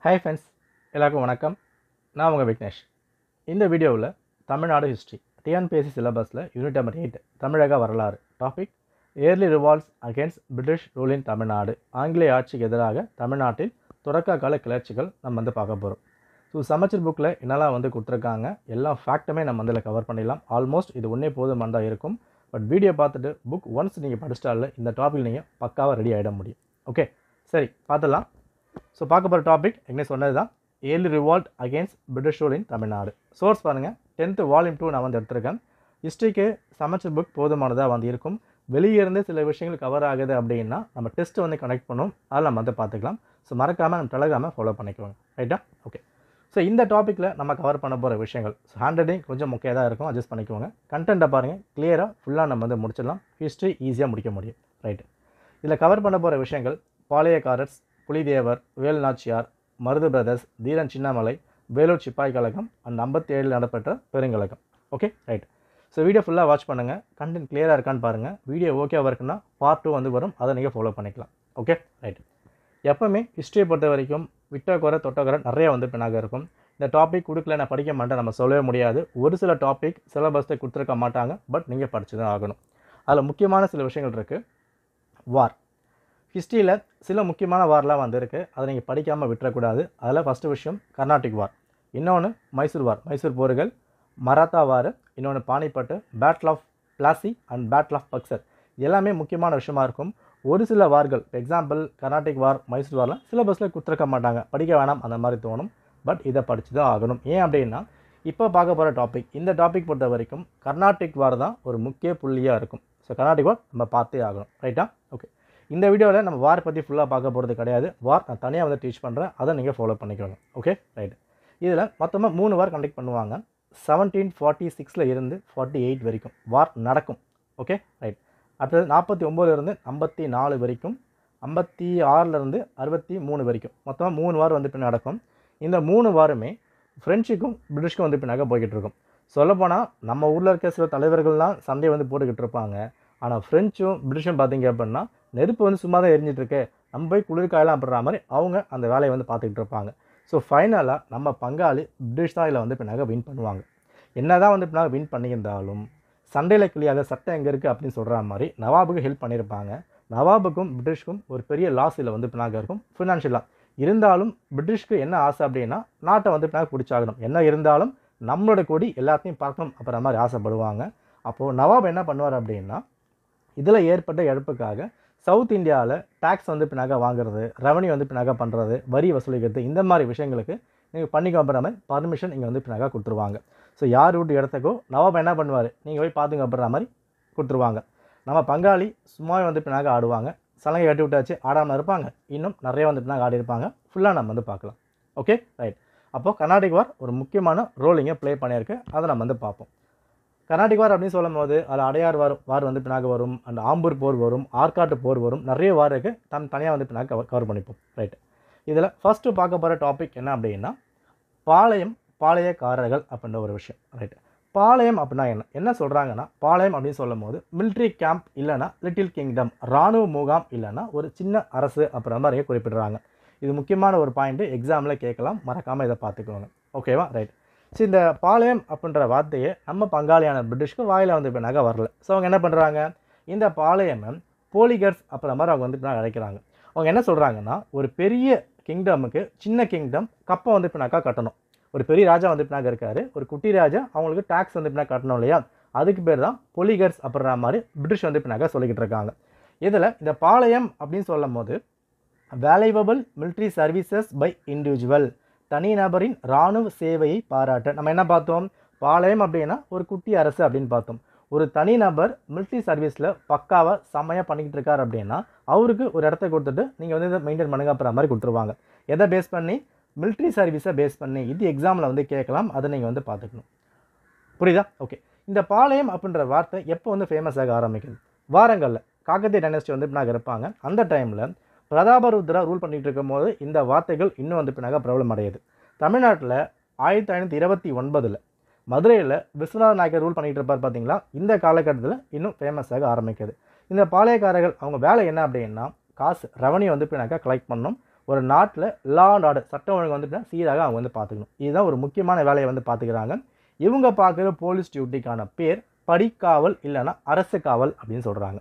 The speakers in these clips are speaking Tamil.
ஹாய் ஃப்ரெண்ட்ஸ், எல்லாருக்கும் வணக்கம். நான் உங்கள் விக்னேஷ். இந்த வீடியோவில் தமிழ்நாடு ஹிஸ்ட்ரி டிஎன்பிஎஸ்சி சிலபஸில் யூனிட் நம்பர் 8 தமிழக வரலாறு topic early revolts against British rule in Tamil Nadu. ஆங்கிலேய ஆட்சிக்கு எதிராக தமிழ்நாட்டில் தொடக்க கால கிளர்ச்சிகள் நம்ம பார்க்க போகிறோம். ஸோ சமச்சீர் புக்கில் என்னெல்லாம் கொடுத்துருக்காங்க எல்லா ஃபேக்ட்டுமே நம்ம இதில் கவர் பண்ணிடலாம். ஆல்மோஸ்ட் இது ஒன்றே போதுமானதா இருக்கும். பட் வீடியோ பார்த்துட்டு புக் ஒன்ஸ் நீங்கள் படிச்சிட்டால இந்த டாபிக் நீங்கள் பக்காவாக ரெடி ஆகிட முடியும். ஓகே, சரி பார்த்துடலாம். ஸோ பார்க்க போகிற டாபிக் எங்கே சொன்னது தான் early revolt against British rule in Tamil Nadu. Source பாருங்கள், 10th வால்யூம் 2 நான் எடுத்திருக்கேன். ஹிஸ்ட்ரிக்கு சமச்சீர் புக் போதுமானதாக இருக்கும். வெளியே இருந்து சில விஷயங்கள் கவர் ஆகுது அப்படின்னா நம்ம டெஸ்ட் கனெக்ட் பண்ணுவோம், அதில் நம்ம பார்த்துக்கலாம். ஸோ மறக்காமல் நம்ம டெலகிராமை ஃபாலோ பண்ணிக்குவோங்க. ரைட்டா? ஓகே. ஸோ இந்த டாப்பிக்கில் நம்ம கவர் பண்ண போகிற விஷயங்கள் ஹேண்ட் ரைட்டிங் கொஞ்சம் முக்கியம் தான் இருக்கும், அட்ஜஸ்ட் பண்ணிக்குவோங்க. கண்டென்ட்டை பாருங்கள், கிளியராக ஃபுல்லாக நம்ம முடிச்சிடலாம். ஹிஸ்ட்ரி ஈஸியாக முடிக்க முடியும். ரைட்டு. இதில் கவர் பண்ண போகிற விஷயங்கள் பாளையக்காரர்ஸ், புலிதேவர், வேலுநாச்சியார், மருது பிரதர்ஸ், தீரன் சின்னமலை, வேலூர் சிப்பாய் கழகம் அண்ட் 57 நடைபெற்ற பெருங்கழகம். Okay, right. ஸோ வீடியோ ஃபுல்லாக வாட்ச் பண்ணுங்கள். கண்டென்ட் கிளியராக இருக்கான்னு பாருங்கள். வீடியோ ஓகேவாக இருக்குன்னா பார்ட் 2 வரும், அதை நீங்கள் ஃபாலோ பண்ணிக்கலாம். Okay, right. எப்போவுமே ஹிஸ்ட்ரியை பொறுத்த வரைக்கும் விட்டக்குறை தொட்டக்குறை நிறைய பின்னாக இருக்கும். இந்த டாபிக் கொடுக்கல நான் படிக்க மாட்டேன் நம்ம சொல்லவே முடியாது. ஒரு சில டாபிக் சிலபஸில் கொடுத்துருக்க மாட்டாங்க, பட் நீங்கள் படித்து தான் ஆகணும். அதில் முக்கியமான சில விஷயங்கள் இருக்குது. வார் ஹிஸ்ட்ரியில் சில முக்கியமான வார்லாம் வந்திருக்கு, அதை நீங்கள் படிக்காமல் விட்டுறக்கூடாது. அதில் ஃபஸ்ட்டு விஷயம் கர்நாடிக் வார், இன்னொன்று மைசூர் வார், மைசூர் போர்கள், மராத்தா வார், இன்னொன்று Panipat, battle of Plassey and battle of Buxar. எல்லாமே முக்கியமான விஷயமா இருக்கும். ஒரு சில வார்கள், எக்ஸாம்பிள் கர்நாடிக் வார், மைசூர் வார்லாம் சிலபஸில் கொடுத்துருக்க மாட்டாங்க, படிக்க வேணாம் அந்த மாதிரி தோணும். பட் இதை படித்து தான் ஆகணும். ஏன் அப்படின்னா இப்போ பார்க்க போகிற டாபிக், இந்த டாபிக் பொறுத்த வரைக்கும் கர்நாடிக் வார் தான் ஒரு முக்கிய புள்ளியாக இருக்கும். ஸோ கர்நாடிக் வார் நம்ம பார்த்தே ஆகணும். ரைட்டா? ஓகே. இந்த வீடியோவில் நம்ம வார் பற்றி ஃபுல்லாக பார்க்க போகிறது கிடையாது. வார் நான் தனியாக டீச் பண்ணுறேன், அதை நீங்கள் ஃபாலோ பண்ணிக்கோங்க. Okay, right. இதில் மொத்தமாக 3 வார் கண்டக்ட் பண்ணுவாங்க. 1746 இருந்து 48 வரைக்கும் வார் நடக்கும். Okay, right. அடுத்தது 49 இருந்து 54 வரைக்கும், 56 இருந்து 63 வரைக்கும் மொத்தமாக 3 வார் பின் நடக்கும். இந்த 3 வாருமே ஃப்ரெஞ்சுக்கும் பிரிட்டிஷ்க்கும் பின்னாக போய்கிட்டு இருக்கும். சொல்லப்போனால் நம்ம ஊரில் இருக்க சில தலைவர்கள்லாம் சண்டை போட்டுக்கிட்டு இருப்பாங்க. ஆனால் ஃப்ரெஞ்சும் பிரிட்டிஷும் பார்த்தீங்க அப்படின்னா நெருப்பு சும்மா தான் எரிஞ்சிட்ருக்கு, நம்ம போய் குளிர்காயலாம் அப்படின்ற மாதிரி அவங்க அந்த வேலையை பார்த்துக்கிட்டு இருப்பாங்க. ஸோ ஃபைனலாக நம்ம பங்காளி பிரிட்டிஷ் தான் இதில் பின்னாக வின் பண்ணுவாங்க. என்ன தான் பின்னாக வின் பண்ணியிருந்தாலும் சண்டையில் கிளியாத சட்டம் எங்கே இருக்குது அப்படின்னு சொல்கிற மாதிரி நவாபுக்கு ஹெல்ப் பண்ணியிருப்பாங்க. நவாபுக்கும் பிரிட்டிஷ்க்கும் ஒரு பெரிய லாஸ் இதில் பின்னாக இருக்கும் ஃபினான்ஷியலாக. இருந்தாலும் பிரிட்டிஷ்க்கு என்ன ஆசை அப்படின்னா நாட்டை பின்னாக பிடிச்சாகணும், என்ன இருந்தாலும் நம்மளோட கொடி எல்லாத்தையும் பார்க்கணும் அப்புறம் மாதிரி ஆசைப்படுவாங்க. அப்போது நவாப் என்ன பண்ணுவார் அப்படின்னா இதில் ஏற்பட்ட இழப்புக்காக சவுத் இந்தியாவில் டேக்ஸ் பின்னாக வாங்குறது, ரெவன்யூ பின்னாக பண்ணுறது, வரி வசூலிக்கிறது, இந்த மாதிரி விஷயங்களுக்கு நீங்கள் பண்ணிக்க அப்படின்ற மாதிரி பர்மிஷன் இங்கே பின்னாக கொடுத்துருவாங்க. ஸோ யார் வீட்டு இடத்துக்கோ நவாப் என்ன பண்ணுவார், நீங்கள் போய் பார்த்துங்க அப்படின்ற மாதிரி கொடுத்துருவாங்க. நம்ம பங்காளி சும்மாவே பின்னாக ஆடுவாங்க. சலங்கை கட்டி விட்டாச்சு ஆடாமல் இருப்பாங்க, இன்னும் நிறைய பின்னாக ஆடி இருப்பாங்க. ஃபுல்லாக நம்ம பார்க்கலாம். Okay, right. அப்போது கர்நாடிக் வார் ஒரு முக்கியமான ரோல் இங்கே ப்ளே பண்ணியிருக்கு, அதை நம்ம பார்ப்போம். கர்நாடிக் வார் அப்படின்னு சொல்லும் போது அதில் அடையார் வார் பின்னாக வரும், அந்த ஆம்பூர் போர் வரும், ஆற்காட்டு போர் வரும், நிறைய வார் இருக்குது. தனியாக பின்னாக கவர் பண்ணிப்போம். ரைட். இதில் ஃபஸ்ட்டு பார்க்க போகிற டாபிக் என்ன அப்படின்னா பாளையக்காரர்கள் அப்படின்ற ஒரு விஷயம். ரைட். பாளையம் அப்படின்னா என்ன சொல்கிறாங்கன்னா, பாளையம் அப்படின்னு சொல்லும் போது மிலிட்ரி கேம்ப் இல்லைனா லிட்டில் கிங்டம், இராணுவ முகாம் இல்லைனா ஒரு சின்ன அரசு அப்படின்ற மாதிரி குறிப்பிடுறாங்க. இது முக்கியமான ஒரு பாயிண்ட்டு, எக்ஸாமில் கேட்கலாம், மறக்காமல் இதை பார்த்துக்கோங்க. ஓகேவா? ரைட். ஸோ இந்த பாளையம் அப்படின்ற வார்த்தையை நம்ம பங்காளியான பிரிட்டிஷ்க்கு வாயில் பின்னாக வரல. ஸோ அவங்க என்ன பண்ணுறாங்க, இந்த பாளையமை போலிகர்ஸ் அப்புறம் மாதிரி அவங்க பின்னாக அழைக்கிறாங்க. அவங்க என்ன சொல்கிறாங்கன்னா, ஒரு பெரிய கிங்டமுக்கு சின்ன கிங்டம் கப்பை பின்னாக்கா கட்டணும். ஒரு பெரிய ராஜா பின்னாக இருக்காரு, ஒரு குட்டி ராஜா அவங்களுக்கு டேக்ஸ் பின்னாக கட்டணும் இல்லையா, அதுக்கு பேர் தான் போலிகர்ஸ் அப்படின்ற மாதிரி பிரிட்டிஷ் பின்னாக சொல்லிக்கிட்டு இருக்காங்க. இதில் இந்த பாளையம் அப்படின்னு சொல்லும் போது valuable military services by individual, தனிநபரின் இராணுவ சேவையை பாராட்ட. நம்ம என்ன பார்த்தோம், பாளையம் அப்படின்னா ஒரு குட்டி அரசு அப்படின்னு பார்த்தோம். ஒரு தனிநபர் மிலிட்ரி சர்வீஸில் பக்காவாக செம்மையாக பண்ணிக்கிட்டு இருக்கார் அப்படின்னா அவருக்கு ஒரு இடத்த கொடுத்துட்டு நீங்கள் இதை மெயின்டைன் பண்ணுங்க அப்புறம் மாதிரி கொடுத்துருவாங்க. எதை பேஸ் பண்ணி, மிலிட்ரி சர்வீஸை பேஸ் பண்ணி. இது எக்ஸாமில் கேட்கலாம், அதை நீங்கள் பார்த்துக்கணும். புரியுதா? ஓகே. இந்த பாளையம் அப்படின்ற வார்த்தை எப்போ ஃபேமஸாக ஆரம்பிக்குது, வாரங்களில் காக்கத்திய டைனஸ்டி பின்னாக இருப்பாங்க. அந்த டைமில் பிரதாபருத்ரா ரூல் பண்ணிகிட்டு இருக்கும் போது இந்த வார்த்தைகள் இன்னும் பின்னாக ப்ராப்ளம் அடையுது. தமிழ்நாட்டில் 1529 மதுரையில் விஸ்வநாத நாயக்கர் ரூல் பண்ணிகிட்டு இருப்பார் பார்த்தீங்களா, இந்த காலகட்டத்தில் இன்னும் ஃபேமஸாக ஆரம்பிக்குது. இந்த பாளையக்காரர்கள் அவங்க வேலை என்ன அப்படின்னா காசு ரெவன்யூ பின்னாக கலெக்ட் பண்ணணும், ஒரு நாட்டில் லா அண்ட் ஆர்டர் சட்டம் ஒழுங்கு வந்துட்டு சீராக அவங்க வந்து பார்த்துக்கணும். இதுதான் ஒரு முக்கியமான வேலையை வந்து பார்த்துக்கிறாங்க. இவங்க பார்க்குற போலீஸ் டியூட்டிக்கான பேர் படிக்காவல் இல்லைன்னா அரசு காவல் அப்படின்னு சொல்கிறாங்க.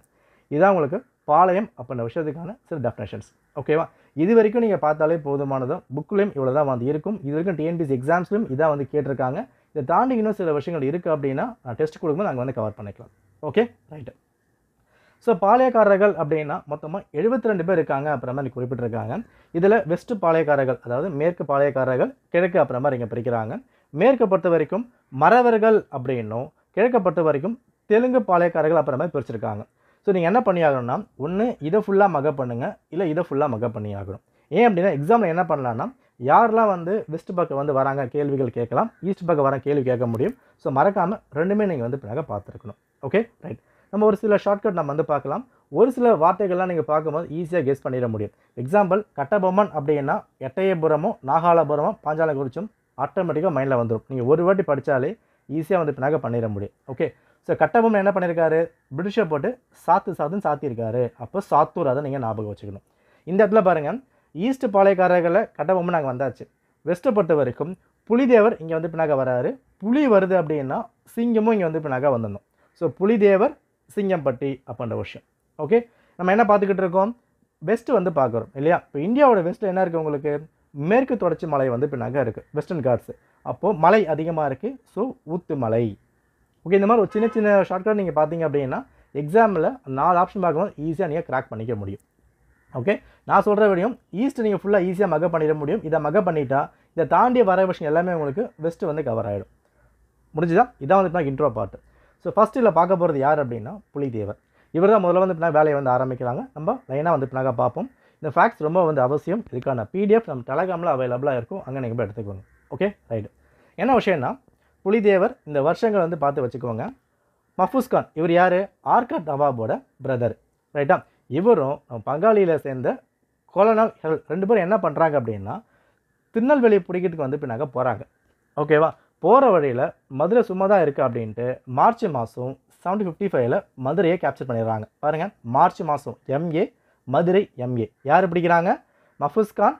இதுதான் உங்களுக்கு பாளையம் அப்படின்ற விஷயத்துக்கான சில டெஃபினேஷன்ஸ். ஓகேவா? இது வரைக்கும் நீங்கள் பார்த்தாலே போதுமானதும். புக்லேயும் இவ்வளோ தான் வந்து இருக்கும். இது வரைக்கும் டிஎன்பிஎஸ்சி எக்ஸாம்ஸ்லையும் இதான் வந்து கேட்டிருக்காங்க. இதை தாண்டி இன்னும் சில விஷயங்கள் இருக்குது அப்படின்னா நான் டெஸ்ட் கொடுக்கும்போது நாங்கள் வந்து கவர் பண்ணிக்கலாம். Okay, right. ஸோ பாளையக்காரர்கள் அப்படின்னா மொத்தமாக 72 பேர் இருக்காங்க அப்புறம் மாதிரி குறிப்பிட்டிருக்காங்க. இதில் வெஸ்ட் பாளையக்காரர்கள், அதாவது மேற்கு பாளையக்காரர்கள், கிழக்கு அப்புறம் மாதிரி இங்கே பிரிக்கிறாங்க. மேற்கு பொறுத்த வரைக்கும் மறவர்கள் அப்படின்னும், கிழக்கு பொறுத்த வரைக்கும் தெலுங்கு பாளையக்காரர்கள் அப்புறம் மாதிரி பிரிச்சிருக்காங்க. ஸோ நீங்கள் என்ன பண்ணி ஆகணும்னா, ஒன்று இதை ஃபுல்லாக மகப் பண்ணுங்கள், இல்லை இதை ஃபுல்லாக மகப் பண்ணி ஆகணும். ஏன் அப்படின்னா எக்ஸாமில் என்ன பண்ணலான்னா, யாரெல்லாம் வந்து வெஸ்ட் பக்கம் வந்து வராங்க கேள்விகள் கேட்கலாம், ஈஸ்ட் பக்கம் வர கேள்வி கேட்க முடியும். ஸோ மறக்காமல் ரெண்டுமே நீங்கள் வந்து பின்னாக பார்த்துருக்கணும். Okay, right. நம்ம ஒரு சில ஷார்ட்கட் நம்ம வந்து பார்க்கலாம். ஒரு சில வார்த்தைகள்லாம் நீங்கள் பார்க்கும்போது ஈஸியாக கெஸ் பண்ணிட முடியும். எக்ஸாம்பிள், கட்டபொம்மன் அப்படின்னா எட்டயபுரமும் நாகாலபுரமும் பாஞ்சாலங்குறிச்சும் ஆட்டோமேட்டிக்காக மைண்டில் வந்துடும். நீங்கள் ஒரு வாட்டி படித்தாலே ஈஸியாக வந்து பின்னாக பண்ணிட முடியும். ஓகே, ஸோ கட்டபொம்மன் என்ன பண்ணியிருக்காரு, பிரிட்டிஷை போட்டு சாத்துன்னு சாத்தியிருக்காரு. அப்போ சாத்தூர் அதை நீங்கள் ஞாபகம் வச்சுக்கணும். இந்த இடத்துல பாருங்கள், ஈஸ்ட் பாளையக்காரர்களை கட்டபொம்மன் நாங்கள் வந்தாச்சு. வெஸ்ட்டை பொறுத்த வரைக்கும் புலிதேவர் இங்கே வந்து பின்னாக வராரு. புலி வருது அப்படின்னா சிங்கமும் இங்கே வந்து பின்னாக வந்துடணும். ஸோ புலிதேவர் சிங்கம்பட்டி அப்படின்ற விஷயம். ஓகே, நம்ம என்ன பார்த்துக்கிட்டு இருக்கோம், வெஸ்ட் வந்து பார்க்குறோம் இல்லையா? இப்போ இந்தியாவோட வெஸ்ட்டில் என்ன இருக்குது உங்களுக்கு, மேற்கு தொடர்ச்சி மலை வந்து பின்னாக இருக்குது, வெஸ்டர்ன் காட்ஸு. அப்போது மலை அதிகமாக இருக்குது. ஸோ ஊத்து மலை. ஓகே, இந்த மாதிரி ஒரு சின்ன சின்ன ஷார்ட்கட் நீங்கள் பார்த்தீங்க அப்படின்னா எக்ஸாமில் 4 ஆப்ஷன் பார்க்கும்போது ஈஸியாக நீங்கள் கிராக் பண்ணிக்க முடியும். ஓகே, நான் சொல்கிற வரையும் ஈஸ்ட் நீங்கள் ஃபுல்லாக ஈஸியாக மக பண்ணிட முடியும். இதை மக பண்ணிட்டா இதை தாண்டிய வர விஷயம் எல்லாமே உங்களுக்கு வெஸ்ட்டு வந்து கவர் ஆகிடும். முடிஞ்சுதா? இதான் வந்து இன்ட்ரோ பார்ட்டு. ஸோ ஃபஸ்ட்டு இதில் பார்க்க போகிறது யார் அப்படின்னா புலிதேவர். இவர் தான் முதல்ல வந்து பின்னாக வேலையை வந்து ஆரம்பிக்கிறாங்க. நம்ம லைனாக வந்து பின்னாக பார்ப்போம். இந்த ஃபேக்ட்ஸ் ரொம்ப வந்து அவசியம். இதுக்கான பிடிஎஃப் நம்ம டெலகிராமில் அவைலபிளாக இருக்கும், அங்கே நீங்கள் போய் எடுத்துக்கோங்க. Okay, right. என்ன விஷயம்னா, புலிதேவர் இந்த வருஷங்கள் வந்து பார்த்து வச்சுக்கோங்க. மஃபூஸ் கான் இவர் யார், ஆர்காட் நவாபோட பிரதர். ரைட்டா? இவரும் பங்காளியில் சேர்ந்த கோலனால் 2 பேரும் என்ன பண்ணுறாங்க அப்படின்னா திருநெல்வேலி பிடிக்கிறதுக்கு வந்து பின்னாக போகிறாங்க. ஓகேவா? போகிற வழியில் மதுரை சும்மா தான் இருக்குது அப்படின்ட்டு மார்ச் மாதம் 1755 மதுரையை கேப்சர் பண்ணிடுறாங்க. பாருங்கள், மார்ச் மாதம் MA, மதுரை MA. யார் பிடிக்கிறாங்க, மஃபூஸ் கான்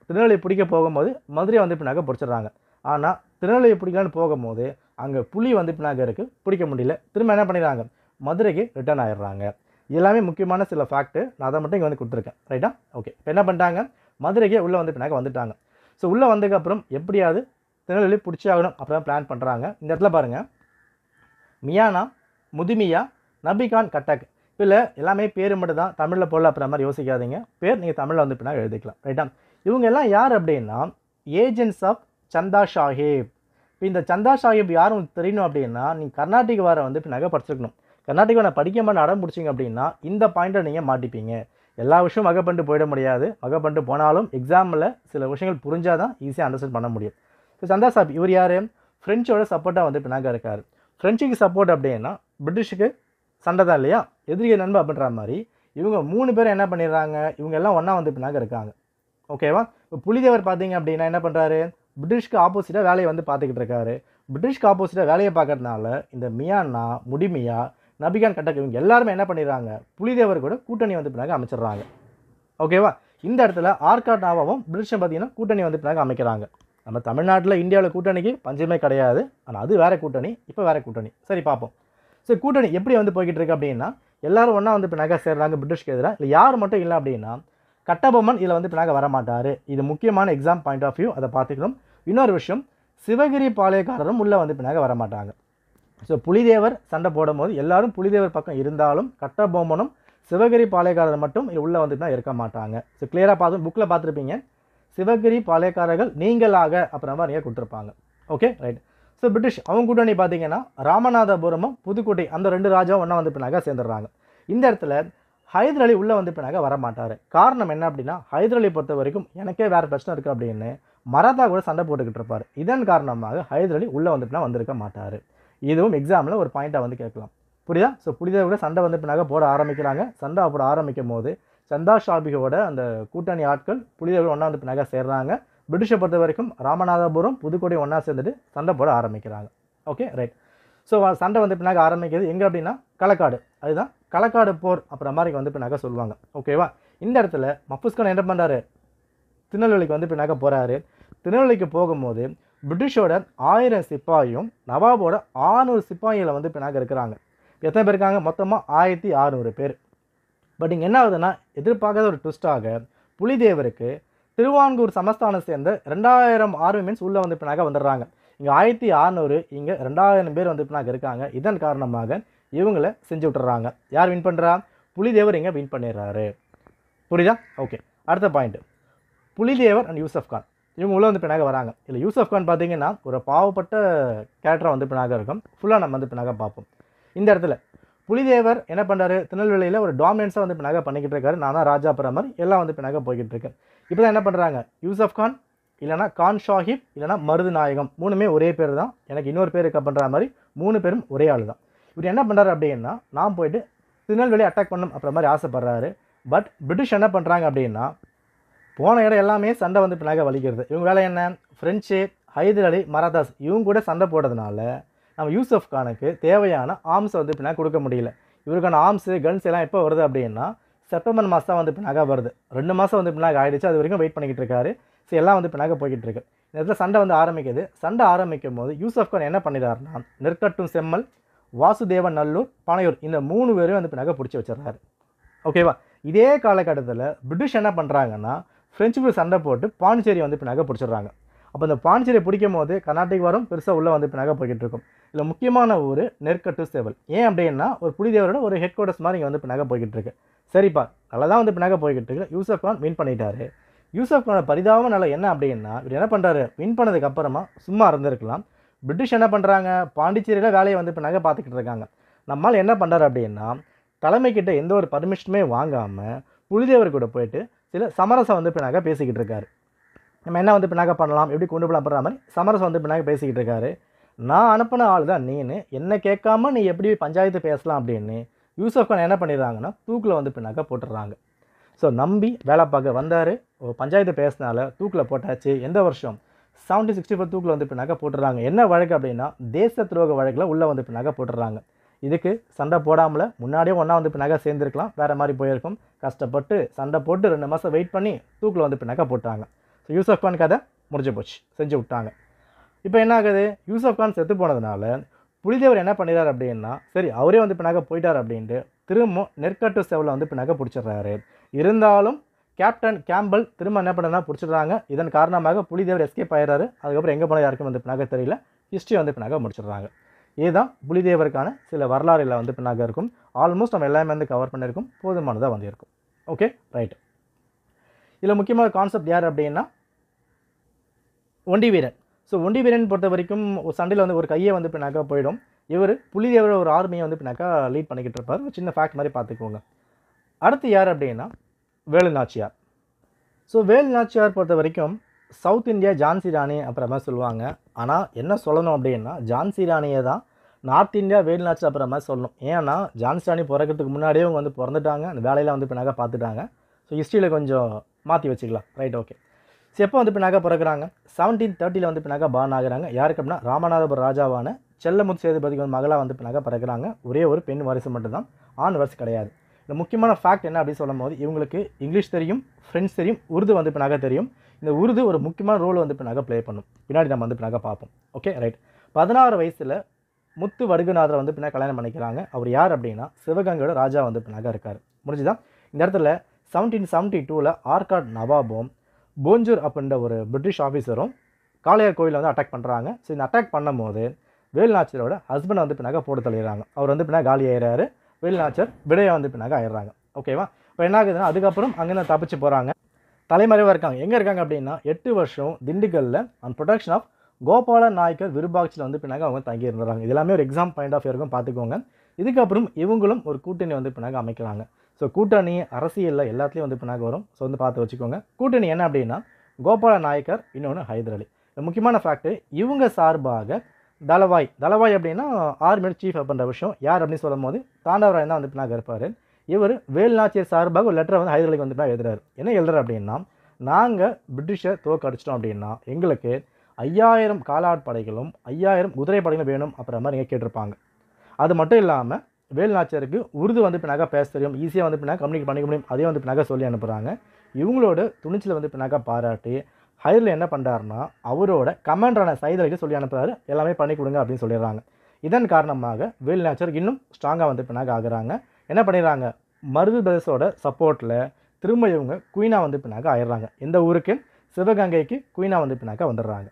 திருநெல்வேலி பிடிக்க போகும்போது மதுரையை வந்து பின்னாக பிடிச்சிடுறாங்க. ஆனால் திருநெல்வேலி பிடிக்கலான்னு போகும்போது அங்கே புலி வந்து பின்னாக இருக்குது, பிடிக்க முடியல. திரும்ப என்ன பண்ணிடுறாங்க, மதுரைக்கு ரிட்டர்ன் ஆகிடுறாங்க. எல்லாமே முக்கியமான சில ஃபேக்ட்டு, நான் அதை மட்டும் இங்கே வந்து கொடுத்துருக்கேன். ரைட்டா? ஓகே, இப்போ என்ன பண்ணிட்டாங்க, மதுரைக்கே உள்ளே வந்து பின்னாக வந்துட்டாங்க. ஸோ உள்ளே வந்ததுக்கப்புறம் எப்படியாவது திருநெல்வேலி பிடிச்சி ஆகணும் அப்புறம் பிளான் பண்ணுறாங்க. இந்த இடத்துல பாருங்கள், மியானா, முதுமியா, நபிகான் கட்டக். இதில் எல்லாமே பேர் மட்டும் தான் தமிழில் போடல அப்புறம் மாதிரி யோசிக்காதீங்க. பேர் நீங்கள் தமிழில் வந்து பின்னாக எழுதிக்கலாம். ரைட்டா? இவங்க எல்லாம் யார் அப்படின்னா ஏஜென்ட்ஸ் ஆஃப் சந்தா சாஹிப். இப்போ இந்த சந்தா சாஹிப் யாரும் தெரியணும் அப்படின்னா நீங்கள் கர்நாடக வார வந்து பின்னாக படிச்சிருக்கணும். கர்நாடகா நான் படிக்க மாட்டேன் அடம் பிடிச்சிங்க அப்படின்னா இந்த பாயிண்ட்டை நீங்கள் மாட்டிப்பீங்க. எல்லா விஷயம் வகைப்பட்டு போயிட முடியாது. வகைப்பட்டு போனாலும் எக்ஸாமில் சில விஷயங்கள் புரிஞ்சால் தான் ஈஸியாக அண்டர்ஸ்டாண்ட் பண்ண முடியும். இப்போ சந்தா சாஹிப் இவர் யார், ஃப்ரெஞ்சோட சப்போர்ட்டாக வந்து பின்னாக இருக்கார். ஃப்ரெஞ்சுக்கு சப்போர்ட் அப்படின்னா பிரிட்டிஷுக்கு சண்டை தான் இல்லையா, எதிரிகை நண்பு அப்படின்ற மாதிரி இவங்க 3 பேரும் என்ன பண்ணிடுறாங்க, இவங்க எல்லாம் ஒன்றா வந்து பின்னாக இருக்காங்க. ஓகேவா? இப்போ புலிதேவர் பார்த்தீங்க அப்படின்னா என்ன பண்ணுறாரு, பிரிட்டிஷ்க்கு ஆப்போசிட்டாக வேலையை வந்து பார்த்துக்கிட்டு இருக்காரு. பிரிட்டிஷ்க்கு ஆப்போசிட்டாக வேலையை பார்க்கறதுனால இந்த மியானா, முடிமியா, நபிகான் கட்டக் இவங்க எல்லாருமே என்ன பண்ணிடுறாங்க, புலிதேவர் கூட கூட்டணி வந்து பின்னாக அமைச்சிடுறாங்க. ஓகேவா? இந்த இடத்துல ஆர்காட் நவாபும் பிரிட்டிஷும் பார்த்தீங்கன்னா கூட்டணி வந்து பின்னாக அமைக்கிறாங்க. நம்ம தமிழ்நாட்டில் இந்தியாவில் கூட்டணிக்கு பஞ்சமே கிடையாது. ஆனால் அது வேறு கூட்டணி, இப்போ வேறு கூட்டணி. சரி பார்ப்போம். ஸோ கூட்டணி எப்படி வந்து போய்கிட்டு இருக்கு அப்படின்னா எல்லாரும் ஒன்றா வந்து பின்னாக சேர்றாங்க பிரிட்டிஷ்க்கு எதிராக. இல்லை யார் மட்டும் இல்லை அப்படின்னா கட்டபொம்மன் இதில் வந்து பின்னாக வரமாட்டார். இது முக்கியமான எக்ஸாம் பாயிண்ட் ஆஃப் வியூ, அதை பார்த்துக்கணும். இன்னொரு விஷயம், சிவகிரி பாளையக்காரரும் உள்ளே வந்து பின்னாக வரமாட்டாங்க. ஸோ புலிதேவர் சண்டை போடும்போது எல்லாரும் புலிதேவர் பக்கம் இருந்தாலும் கட்டபொம்மனும் சிவகிரி பாளையக்காரர் மட்டும் உள்ளே வந்து தான் இருக்க மாட்டாங்க. ஸோ கிளியராக பார்த்து புக்கில் பார்த்துருப்பீங்க, சிவகிரி பாளையக்காரர்கள் நீங்களாக அப்புறம் மாதிரி கொடுத்துருப்பாங்க. Okay, right. ஸோ பிரிட்டிஷ் அவங்க கூட்டணி பார்த்தீங்கன்னா ராமநாதபுரமும் புதுக்கோட்டை அந்த 2 ராஜாவும் ஒன்றா வந்து பின்னாக சேர்ந்துடுறாங்க. இந்த இடத்துல ஹைதர் அலி உள்ளே வந்து பின்னாக வரமாட்டார். காரணம் என்ன அப்படின்னா ஹைதர் அலி பொறுத்த வரைக்கும் எனக்கே வேறு பிரச்சனை இருக்குது அப்படின்னு மராத்தா கூட சண்டை போட்டுக்கிட்டு இருப்பார். இதன் காரணமாக ஹைதர் அலி உள்ளே வந்து பின்னா வந்திருக்க மாட்டார். இதுவும் எக்ஸாமில் ஒரு பாயிண்ட்டாக வந்து கேட்கலாம். புரியுதா? ஸோ புரிதா கூட சண்டை வந்து பின்னாக போட ஆரம்பிக்கிறாங்க. சண்டை போட ஆரம்பிக்கும் போது சந்தா ஷாபிகோட அந்த கூட்டணி ஆட்கள் புலிதேவர் ஒன்றா வந்து பின்னாக சேர்றாங்க. பிரிட்டிஷை பொறுத்த வரைக்கும் ராமநாதபுரம் புதுக்கோட்டை ஒன்றா சேர்ந்துட்டு சண்டை போட ஆரம்பிக்கிறாங்க. Okay, right. ஸோ சண்டை வந்து பின்னாக ஆரம்பிக்கிறது எங்கே அப்படின்னா களக்காடு. அதுதான் களக்காடு போர் அப்புறம் மாதிரி வந்து பின்னாக சொல்லுவாங்க. ஓகேவா? இந்த இடத்துல மஃபூஸ் கான் என்ன பண்ணுறாரு, திருநெல்வேலிக்கு வந்து பின்னாக்க போகிறாரு. திருநெல்வேலிக்கு போகும்போது பிரிட்டிஷோட 1000 சிப்பாயும் நவாபோட 600 சிப்பாயிகளை வந்து பின்னாக்க இருக்கிறாங்க. எத்தனை பேர் இருக்காங்க? மொத்தமாக 1600 பேர். பட் இங்கே என்ன ஆகுதுன்னா, எதிர்பார்க்காத ஒரு ட்விஸ்டாக புலிதேவருக்கு திருவான்கூர் சமஸ்தானம் சேர்ந்த 2000 ஆர்மி மென்ஸ் உள்ளே வந்து பின்னாக்க வந்துடுறாங்க. இங்கே 1600, இங்கே 2000 பேர் வந்து பின்னாக்க இருக்காங்க. இதன் காரணமாக இவங்களை செஞ்சு விட்டுறாங்க. யார் வின் பண்ணுறா? புலிதேவர் இங்கே வின் பண்ணிடுறாரு. புரியுதா? ஓகே, அடுத்த பாயிண்ட், புலிதேவர் அண்ட் யூசப் கான் இவங்க உள்ளே வந்து பின்னாக வராங்க. இல்லை, யூசப் கான் பார்த்தீங்கன்னா ஒரு பாவப்பட்ட கேரக்டராக வந்து பின்னாக இருக்கும். ஃபுல்லாக நம்ம வந்து பின்னாக பார்ப்போம். இந்த இடத்துல புலிதேவர் என்ன பண்ணுறாரு? திருநெல்வேலியில் ஒரு டாமினன்ஸாக வந்து பின்னாக பண்ணிக்கிட்டு இருக்காரு. நான் தான் ராஜா பிரமர் எல்லாம் வந்து பின்னாக போய்கிட்டு இருக்கேன். இப்போ தான் என்ன பண்ணுறாங்க? யூசப் கான் இல்லைனா கான் ஷாஹிப் இல்லைனா மருது நாயகம், மூணுமே ஒரே பேர் தான். எனக்கு இன்னொரு பேர் இருக்க பண்ணுற மாதிரி 3 பேரும் ஒரே ஆள் தான். இவர் என்ன பண்ணுறாரு அப்படின்னா, நான் போயிட்டு திருநெல்வேலி அட்டாக் பண்ணணும் அப்படின்ற மாதிரி ஆசைப்படுறாரு. பட் பிரிட்டிஷ் என்ன பண்ணுறாங்க அப்படின்னா, போன இடம் எல்லாமே சண்டை வந்து பின்னாக வலிக்கிறது. இவங்க வேலை என்ன? ஃப்ரெஞ்சு, ஹைதர் அலி, மராதாஸ் இவங்க கூட சண்டை போடுறதுனால நம்ம யூசப் கானுக்கு தேவையான ஆர்ம்ஸை வந்து பின்னாக கொடுக்க முடியல. இவருக்கான ஆர்ம்ஸு, கன்ஸ் எல்லாம் எப்போ வருது அப்படின்னா, செப்டம்பர் மாதம் தான் வந்து பின்னாக வருது. 2 மாதம் வந்து பின்னாக ஆகிடுச்சு. அது வரைக்கும் வெயிட் பண்ணிக்கிட்டு இருக்காரு. ஸோ எல்லாம் வந்து பின்னாக போய்கிட்டு இருக்கு. இந்த இடத்துல சண்டை வந்து ஆரம்பிக்குது. சண்டை ஆரம்பிக்கும் போது யூசப் கான் என்ன பண்ணிடுறாருன்னா, நெற்கட்டும் செம்மல், வாசுதேவன் நல்லூர், பனையூர் இந்த 3 பேரும் வந்து பின்னாக பிடிச்சி வச்சிடறாரு. ஓகேவா? இதே காலகட்டத்தில் பிரிட்டிஷ் என்ன பண்ணுறாங்கன்னா, ஃப்ரெஞ்சு சண்டை போட்டு பாண்டிச்சேரி வந்து பின்னாக பிடிச்சிடுறாங்க. அப்போ இந்த பாண்டிச்சேரி பிடிக்கும் போது கர்நாடக வரும் பெருசாக உள்ளே வந்து பின்னாக போய்கிட்டு இருக்கும். இதில் முக்கியமான ஒரு நெற்கட்டு சேவல். ஏன் அப்படின்னா, ஒரு புலிதேவரோட ஒரு ஹெட் குவார்ட்டர்ஸ் மாதிரி இங்கே வந்து பின்னாக போய்கிட்டு இருக்கு. சரிப்பா, நல்லா தான் வந்து பின்னாக போய்கிட்டு இருக்கு. யூசப் கான் வின் பண்ணிட்டாரு. யூசப் கானோட பரிதாப நிலை என்ன அப்படின்னா, இவர் என்ன பண்ணுறாரு? வின் பண்ணதுக்கு அப்புறமா சும்மா இருந்திருக்கலாம். பிரிட்டிஷ் என்ன பண்ணுறாங்க? பாண்டிச்சேரியில் வேலையை வந்து பின்னாக பார்த்துக்கிட்டு இருக்காங்க. நம்மால் என்ன பண்ணுறாரு அப்படின்னா, தலைமைக்கிட்ட எந்த ஒரு பர்மிஷனுமே வாங்காமல் புலிதேவர் கூட போயிட்டு சில சமரசம் வந்து பின்னாக பேசிக்கிட்டு இருக்காரு. நம்ம என்ன வந்து பின்னாக பண்ணலாம், எப்படி கொண்டு போகலாம் பண்ணுற மாதிரி சமரசம் வந்து பின்னாக பேசிக்கிட்டு இருக்காரு. நான் அனுப்பின ஆள் தான் நீனு, என்ன கேட்காம நீ எப்படி பஞ்சாயத்து பேசலாம் அப்படின்னு யூசப் கான் என்ன பண்ணிடுறாங்கன்னா, தூக்கில் வந்து பின்னாக போட்டுடுறாங்க. ஸோ நம்பி வேலை பார்க்க வந்தார். பஞ்சாயத்து பேசினால தூக்கில் போட்டாச்சு. எந்த வருஷம்? 1764 தூக்கில் வந்து பின்னாக போட்டுடுறாங்க. என்ன வழக்கு அப்படின்னா, தேச துரோக வழக்கில் உள்ளே வந்து பின்னாக போட்டுடுறாங்க. இதுக்கு சண்டை போடாமல் முன்னாடியே ஒன்றா வந்து பின்னாக சேர்ந்துருக்கலாம், வேறு மாதிரி போயிருக்கும். கஷ்டப்பட்டு சண்டை போட்டு 2 மாதம் வெயிட் பண்ணி தூக்கில் வந்து பின்னாக போட்டாங்க. ஸோ யூசப் கான் கதை முடிஞ்சு போச்சு, செஞ்சு விட்டாங்க. இப்போ என்ன ஆகுது? யூசப் கான் செத்து போனதுனால புலிதேவர் என்ன பண்ணிடுறாரு அப்படின்னா, சரி அவரே வந்து பின்னாக போயிட்டார் அப்படின்ட்டு திரும்ப நெற்கட்டு சேவலை வந்து பின்னாக பிடிச்சிடுறாரு. இருந்தாலும் கேப்டன் கேம்பல் திரும்ப என்ன பண்ணுறதுனா பிடிச்சிடுறாங்க. இதன் காரணமாக புலிதேவர் எஸ்கேப் ஆயிடுறாரு. அதுக்கப்புறம் எங்கே போனால் யாருக்கும் வந்து பின்னாக தெரியல. ஹிஸ்ட்ரி வந்து பின்னாக முடிச்சிடுறாங்க. இதுதான் புலிதேவருக்கான சில வரலாறுகளில் வந்து பின்னாக இருக்கும். ஆல்மோஸ்ட் நம்ம எல்லாமே வந்து கவர் பண்ணியிருக்கும். போதுமானதாக வந்து இருக்கும். Okay, right. இதில் முக்கியமான கான்செப்ட் யார் அப்படின்னா, ஒண்டி வீரன். ஸோ ஒண்டி வீரன் பொறுத்த வரைக்கும் ஒரு சண்டையில் வந்து ஒரு கையை வந்து பின்னாக்க போயிடும். இவர் புலிதேவரோட ஒரு ஆர்மியை வந்து பின்னாக்கா லீட் பண்ணிக்கிட்டு இருப்பார். ஒரு சின்ன ஃபேக்ட் மாதிரி பார்த்துக்கோங்க. அடுத்து யார் அப்படின்னா, வேலு நாச்சியார். ஸோ வேலு நாச்சியார் பொறுத்த வரைக்கும் சவுத் இந்தியா ஜான்சி ராணி அப்புறமா சொல்லுவாங்க. ஆனால் என்ன சொல்லணும் அப்படின்னா, ஜான்சி ராணியை தான் நார்த் இந்தியா வேலு நாச்சியார் அப்புறமா சொல்லணும். ஏன்னா ஜான்சி ராணி பிறக்கிறதுக்கு முன்னாடியே அவங்க வந்து பிறந்துட்டாங்க. அந்த வேலையில் வந்து பின்னாக பார்த்துட்டாங்க. ஸோ ஹிஸ்ட்ரியில் கொஞ்சம் மாற்றி வச்சுக்கலாம். Right, okay. ஸோ எப்போ வந்து பின்னாக பிறகுறாங்க? 1730 வந்து பின்னாக பார்ன் ஆகுறாங்க. யாருக்கு அப்படின்னா, ராமநாதபுரம் ராஜாவான செல்லமுத்து சேதுபதிக்கு வந்து மகளாக வந்து பின்னாக பிறகுறாங்க. ஒரே ஒரு பெண் வாரிசு மட்டும்தான், ஆண் வாரிசு கிடையாது. இந்த முக்கியமான ஃபேக்ட் என்ன அப்படின்னு சொல்லும் போது, இவங்களுக்கு இங்கிலீஷ் தெரியும், ஃப்ரெஞ்ச் தெரியும், உருது வந்து பின்னாக தெரியும். இந்த உருது ஒரு முக்கியமான ரோல் வந்து பின்னாக ப்ளே பண்ணும். பின்னாடி நம்ம வந்து பின்னாக பார்ப்போம். Okay, right. 16 வயசில் முத்து வடுகுநாதரை வந்து பின்னாக கல்யாணம் பண்ணிக்கிறாங்க. அவர் யார் அப்படின்னா, சிவகங்கையோட ராஜா வந்து பின்னாக இருக்கார். முடிஞ்சுதான். இந்த இடத்துல 1772 ஆர்காட் நவாபும் போஞ்சூர் அப்படின்ற ஒரு பிரிட்டிஷ் ஆஃபீஸரும் காளையார் கோயிலில் வந்து அட்டாக் பண்ணுறாங்க. ஸோ இந்த அட்டாக் பண்ணும்போது வேலு நாச்சியாரோட ஹஸ்பண்டை வந்து பின்னாக போட்டு தள்ளிடுறாங்க. அவர் வந்து பின்னாக காலி ஆயிடுறாரு. வேலு நாச்சியார் விடையாக வந்து பின்னாக ஆயிடுறாங்க. ஓகேவா? இப்போ என்ன ஆகுதுன்னா, அதுக்கப்புறம் அங்கேருந்து தப்பிச்சு போகிறாங்க. தலைமறைவாக இருக்காங்க. எங்கே இருக்காங்க அப்படின்னா, 8 வருஷம் திண்டுக்கல்லில் and production of Gopala Nayakkar விருபாட்சியில் வந்து பின்னாக அவங்க தங்கி இருந்துறாங்க. இது எல்லாமே ஒரு எக்ஸாம் பாயிண்ட் ஆஃப் இருக்கும், பார்த்துக்கோங்க. இதுக்கப்புறம் இவங்களும் ஒரு கூட்டணி வந்து பின்னாக அமைக்கிறாங்க. ஸோ கூட்டணி அரசியலில் எல்லாத்துலேயும் வந்து பின்னாக வரும். ஸோ வந்து பார்த்து வச்சுக்கோங்க. கூட்டணி என்ன அப்படின்னா, கோபால நாயக்கர், இன்னொன்று ஹைதர் அலி. முக்கியமான ஃபேக்ட்டு, இவங்க சார்பாக தலவாய் அப்படின்னா ஆர்மியோட சீஃப் அப்படின்ற விஷயம். யார் அப்படின்னு சொல்லும் போது தாண்டவராயன் தான் வந்து பின்னாக இருப்பார். இவர் வேலு நாச்சியார் சார்பாக ஒரு லெட்டரை வந்து ஹைதர் அலிக்கு வந்து பின்னாக எழுதுறாரு. என்ன எழுதுறாரு அப்படின்னா, நாங்கள் பிரிட்டிஷை தோற்கடிச்சிட்டோம் அப்படின்னா எங்களுக்கு 5000 காலாட் படைகளும் 5000 குதிரை படைகளும் வேணும் அப்படின்ற மாதிரி நீங்கள் கேட்டிருப்பாங்க. அது மட்டும் இல்லாமல் வேலுநாச்சியாருக்கு உருது வந்து பின்னாக்கா பேச தெரியும், ஈஸியாக வந்து பின்னாக்கா கம்யூனிகேட் பண்ணிக்க முடியும், அதையும் வந்து பின்னாக்கா சொல்லி அனுப்புகிறாங்க. இவங்களோட துணிச்சலை வந்து பின்னாக்கா பாராட்டி ஹைதர் என்ன பண்ணுறாருன்னா அவரோட கமாண்டரான சையத் சொல்லி அனுப்புகிறாரு, எல்லாமே பண்ணி கொடுங்க அப்படின்னு சொல்லிடுறாங்க. இதன் காரணமாக வேலுநாச்சியார் இன்னும் ஸ்ட்ராங்காக வந்து பின்னாக்கா ஆகுறாங்க. என்ன பண்ணிடுறாங்க, மருது பிரதர்ஸோட சப்போர்ட்டில் திரும்ப இவங்க குயினாக வந்து பின்னாக்கா ஆயிடுறாங்க. எந்த ஊருக்கு, சிவகங்கைக்கு குயினாக வந்து பின்னாக்கா வந்துடுறாங்க.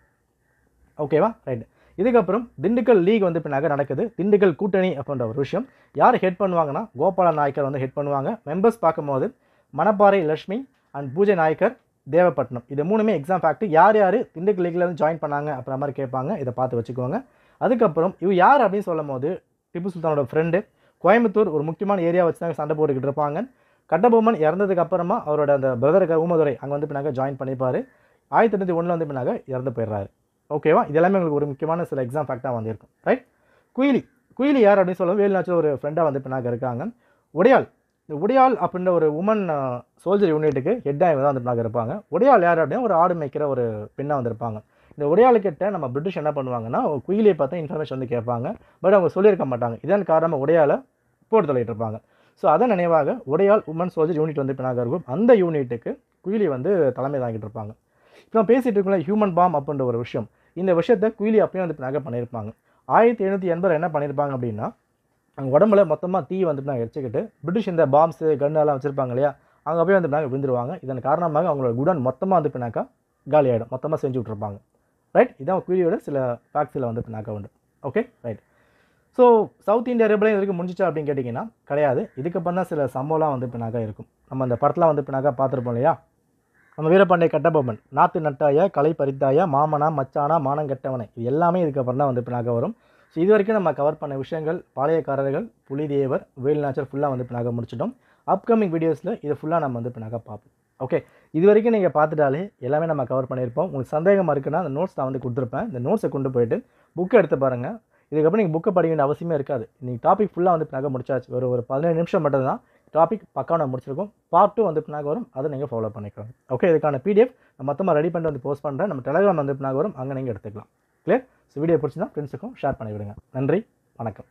ஓகேவா, ரைட். இதுக்கப்புறம் திண்டுக்கல் லீக் வந்து பின்னாக்க நடக்குது. திண்டுக்கல் கூட்டணி அப்படின்ற ஒரு விஷயம் யார் ஹெட் பண்ணுவாங்கன்னா கோபால நாயக்கர் வந்து ஹெட் பண்ணுவாங்க. மெம்பர்ஸ் பார்க்கும்போது மணப்பாறை லட்சுமி அண்ட் பூஜை நாயக்கர் தேவப்பட்டினம், இது மூணுமே எக்ஸாம் ஃபேக்ட். யார் யார் திண்டுக்கல் லீக்ல இருந்து ஜாயின் பண்ணாங்க அப்புற மாதிரி கேட்பாங்க, இதை பார்த்து வச்சுக்கோங்க. அதுக்கப்புறம் இவ யார் அப்படின்னு சொல்லும் போது திப்பு சுல்தானோட ஃப்ரெண்டு, கோயம்புத்தூர் ஒரு முக்கியமான ஏரியா வச்சு தான் சண்டை போட்டுக்கிட்டு இருப்பாங்க. கட்டபொம்மன் இறந்ததுக்கு அப்புறமா அவரோட அந்த பிரதருக்கு ஊமதுரை அங்கே வந்து பின்னாக்க ஜாயின் பண்ணிப்பார். 1801 வந்து பின்னாக்க இறந்து போயிடுறாரு. ஓகேவா, இது எல்லாமே உங்களுக்கு ஒரு முக்கியமான சில எக்ஸாம் ஃபேக்டாக வந்து இருக்கும். ரைட். குயிலி யார் அப்படின்னு சொல்லுவோம், வேலுநாச்சியார் ஒரு ஃப்ரெண்டாக வந்து பின்னாக்க இருக்காங்க. உடையாள், இந்த உடையாள் அப்படின்ற ஒரு உமன் சோல்ஜர் யூனிட்டுக்கு ஹெட்டாக தான் வந்து பின்னாக்க இருப்பாங்க. உடையாள் யார் அப்படின்னா ஒரு ஆடு மேய்க்கிற ஒரு பெண்ணாக வந்திருப்பாங்க. இந்த உடையாளுக்கிட்ட நம்ம பிரிட்டிஷ் என்ன பண்ணுவாங்கன்னா குயிலியை பார்த்தா இன்ஃபர்மேஷன் வந்து கேட்பாங்க, பட் அவங்க சொல்லியிருக்க மாட்டாங்க. இதன் காரணமாக உடையாளை போட்டு தள்ளிட்டு இருப்பாங்க. ஸோ அதன் நினைவாக உடையாள் உமன் சோல்ஜர் யூனிட் வந்து பின்னாக்க இருக்கும். அந்த யூனிட்டுக்கு குயிலி வந்து தலைமை தாங்கிட்டு இருப்பாங்க. இப்போ நம்ம பேசிகிட்டு இருக்கோம்ல ஹியூமன் பாம் அப்படின்ற ஒரு விஷயம், இந்த விஷயத்தை குயிலி அப்பயும் வந்து பின்னாக்க பண்ணியிருப்பாங்க. 1780 என்ன பண்ணியிருப்பாங்க அப்படின்னா அங்கே உடம்புல மொத்தமாக தீ வந்து பின்னாங்க எரிச்சுக்கிட்டு பிரிட்டிஷ் இந்த பாம்ஸு கன்னெல்லாம் வச்சுருப்பாங்க இல்லையா, அங்கே போய் வந்து பின்னாங்க விழுந்துருவாங்க. இதன் காரணமாக அவங்களோட குடன் மொத்தமாக வந்து பின்னாக்கா காலி ஆகிடும், மொத்தமாக செஞ்சு விட்ருப்பாங்க. ரைட். இதான் குயிலியோட சில ஃபேக்ட்ஸில் வந்து பின்னாக்கா உண்டு. Okay, right. So south India ரெபலையும் இதுக்கு முடிஞ்சிச்சா அப்படின்னு கேட்டிங்கன்னா கிடையாது. இதுக்கப்புறம் தான் சில சம்பவம்லாம் வந்து பின்னாக்கா இருக்கும். நம்ம அந்த படத்தில் வந்து பின்னாக்கா பார்த்துருப்போம் இல்லையா, நம்ம வீரபாண்டிய கட்டபொம்மன், நாத்து நட்டாயா களை பறித்தாயா மாமனா மச்சானா மானங்கெட்டவனை, இது எல்லாமே இதுக்கப்புறம் தான் வந்து பின்னாக்க வரும். ஸோ இது வரைக்கும் நம்ம கவர் பண்ண விஷயங்கள் பாளையக்காரர்கள், புலிதேவர், வேலுநாச்சியார் ஃபுல்லாக வந்து பின்னாக்க முடிச்சிட்டோம். அப்கமிங் வீடியோஸில் இதை ஃபுல்லாக நம்ம வந்து பின்னாக்க பார்ப்போம். ஓகே, இது வரைக்கும் நீங்கள் பார்த்துட்டாலே எல்லாமே நம்ம கவர் பண்ணியிருப்போம். உங்களுக்கு சந்தேகமாக இருக்குன்னா அந்த நோட்ஸ் நான் வந்து கொடுத்துருப்பேன், இந்த நோட்ஸை கொண்டு போயிட்டு புக்கை எடுத்து பாருங்கள். இதுக்கப்புறம் நீங்கள் புக்கை படிக்க வேண்டிய அவசியமே இருக்காது. நீங்கள் டாபிக் ஃபுல்லாக வந்து பின்னாக்க முடிச்சாச்சு. ஒரு 17 நிமிஷம் மட்டும் தான் டாபிக் பக்காவாக நான் முடிச்சிருக்கோம். பார்ட் 2 வந்து பின்னாக்க வரும், அதை நீங்கள் ஃபாலோ பண்ணிக்கலாம். ஓகே, இதுக்கான PDF நான் மொத்தமாக ரெடி பண்ணிட்டு வந்து போஸ்ட் பண்ணுறேன். நம்ம டெலிகிராம் வந்து பின்னாக்க வரும், அங்கே நீங்கள் எடுத்துக்கலாம். கிளியர். ஸோ வீடியோ பிடிச்சிருந்தா ஃப்ரெண்ட்ஸுக்கும் ஷேர் பண்ணி விடுங்க. நன்றி, வணக்கம்.